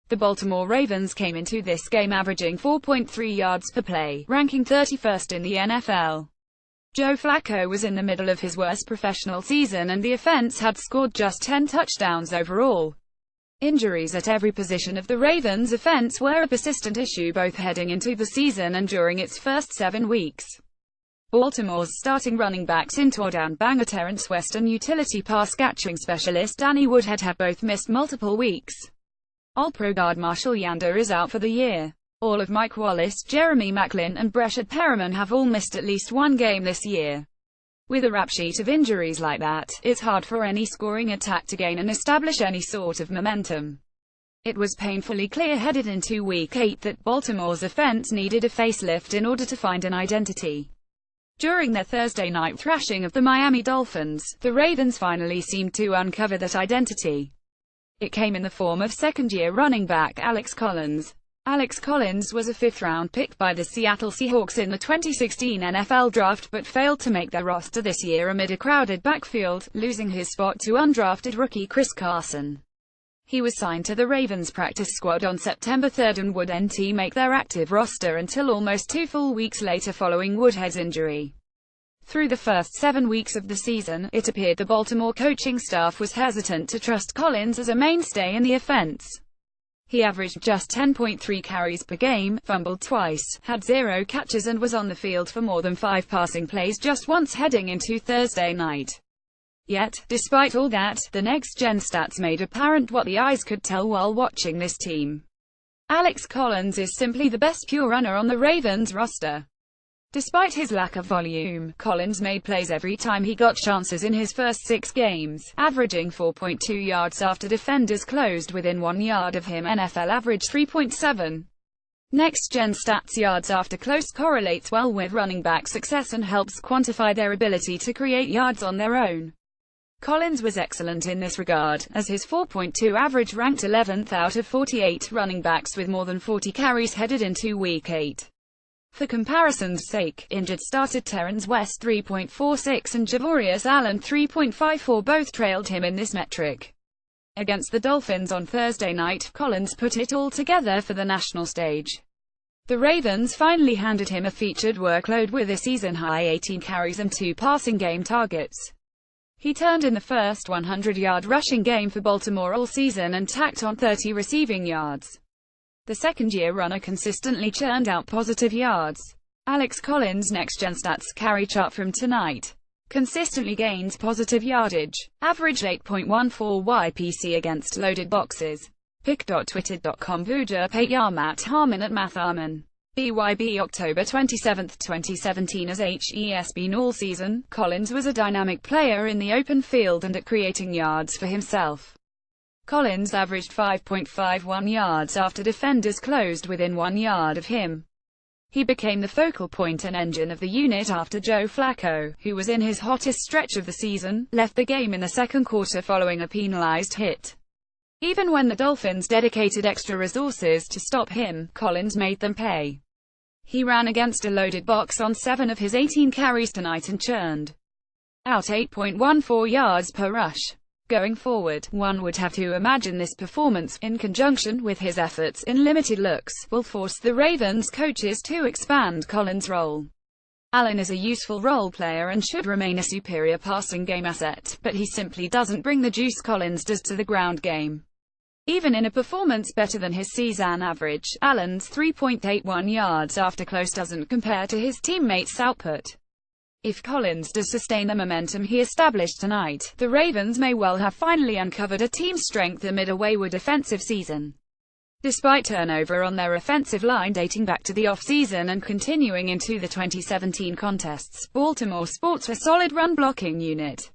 The Baltimore Ravens came into this game averaging 4.3 yards per play, ranking 31st in the NFL. Joe Flacco was in the middle of his worst professional season and the offense had scored just 10 touchdowns overall. Injuries at every position of the Ravens' offense were a persistent issue both heading into the season and during its first 7 weeks. Baltimore's starting running backs in Jordan Banger, Terrence West and utility pass-catching specialist Danny Woodhead have both missed multiple weeks. All-Pro guard Marshall Yanda is out for the year. All of Mike Wallace, Jeremy Maclin and Breshad Perriman have all missed at least one game this year. With a rap sheet of injuries like that, it's hard for any scoring attack to gain and establish any sort of momentum. It was painfully clear headed into Week 8 that Baltimore's offense needed a facelift in order to find an identity. During their Thursday night thrashing of the Miami Dolphins, the Ravens finally seemed to uncover that identity. It came in the form of second-year running back Alex Collins. Alex Collins was a fifth-round pick by the Seattle Seahawks in the 2016 NFL Draft but failed to make their roster this year amid a crowded backfield, losing his spot to undrafted rookie Chris Carson. He was signed to the Ravens practice squad on September 3 and wouldn't make their active roster until almost 2 full weeks later following Woodhead's injury. Through the first 7 weeks of the season, it appeared the Baltimore coaching staff was hesitant to trust Collins as a mainstay in the offense. He averaged just 10.3 carries per game, fumbled twice, had 0 catches and was on the field for more than 5 passing plays just once heading into Thursday night. Yet, despite all that, the next-gen stats made apparent what the eyes could tell while watching this team. Alex Collins is simply the best pure runner on the Ravens roster. Despite his lack of volume, Collins made plays every time he got chances in his first 6 games, averaging 4.2 yards after defenders closed within 1 yard of him. NFL average 3.7. Next-gen stats yards after close correlates well with running back success and helps quantify their ability to create yards on their own. Collins was excellent in this regard, as his 4.2 average ranked 11th out of 48 running backs with more than 40 carries headed into Week 8. For comparison's sake, injured starter Terrence West 3.46 and Javorius Allen 3.54 both trailed him in this metric. Against the Dolphins on Thursday night, Collins put it all together for the national stage. The Ravens finally handed him a featured workload with a season-high 18 carries and 2 passing game targets. He turned in the first 100-yard rushing game for Baltimore all season and tacked on 30 receiving yards. The second-year runner consistently churned out positive yards. Alex Collins' next-gen stats carry chart from tonight consistently gains positive yardage. Averaged 8.14 YPC against loaded boxes. Pick.twitter.com Vuja Payar Matt Harmon at Matt Harmon. BYB October 27, 2017. As HES been all season, Collins was a dynamic player in the open field and at creating yards for himself. Collins averaged 5.51 yards after defenders closed within 1 yard of him. He became the focal point and engine of the unit after Joe Flacco, who was in his hottest stretch of the season, left the game in the second quarter following a penalized hit. Even when the Dolphins dedicated extra resources to stop him, Collins made them pay. He ran against a loaded box on 7 of his 18 carries tonight and churned out 8.14 yards per rush. Going forward, one would have to imagine this performance, in conjunction with his efforts in limited looks, will force the Ravens coaches to expand Collins' role. Allen is a useful role player and should remain a superior passing game asset, but he simply doesn't bring the juice Collins does to the ground game. Even in a performance better than his season average, Allen's 3.81 yards after close doesn't compare to his teammates' output. If Collins does sustain the momentum he established tonight, the Ravens may well have finally uncovered a team's strength amid a wayward offensive season. Despite turnover on their offensive line dating back to the off-season and continuing into the 2017 contests, Baltimore sports a solid run-blocking unit.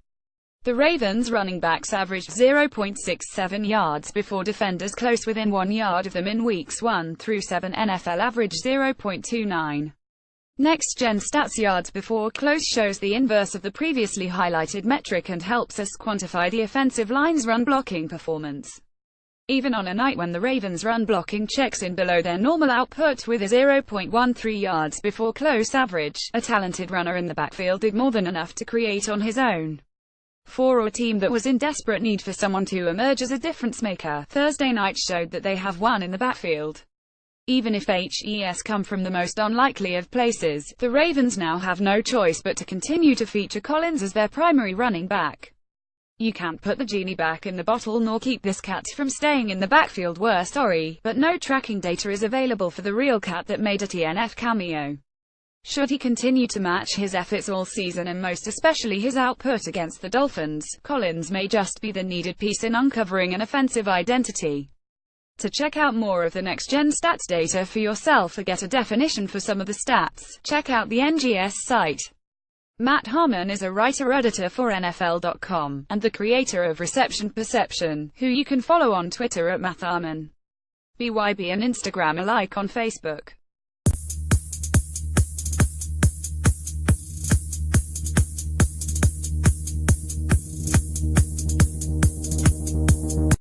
The Ravens' running backs averaged 0.67 yards before defenders close within 1 yard of them in weeks 1 through 7. NFL average 0.29. Next-gen stats yards before close shows the inverse of the previously highlighted metric and helps us quantify the offensive line's run-blocking performance. Even on a night when the Ravens' run-blocking checks in below their normal output with a 0.13 yards before close average, a talented runner in the backfield did more than enough to create on his own. For a team that was in desperate need for someone to emerge as a difference maker, Thursday night showed that they have one in the backfield. Even if HES come from the most unlikely of places, the Ravens now have no choice but to continue to feature Collins as their primary running back. You can't put the genie back in the bottle nor keep this cat from staying in the backfield. We're sorry, but no tracking data is available for the real cat that made a TNF cameo. Should he continue to match his efforts all season and most especially his output against the Dolphins, Collins may just be the needed piece in uncovering an offensive identity. To check out more of the next-gen stats data for yourself or get a definition for some of the stats, check out the NGS site. Matt Harmon is a writer-editor for NFL.com, and the creator of Reception Perception, who you can follow on Twitter at MattHarmon, BYB, and Instagram alike on Facebook.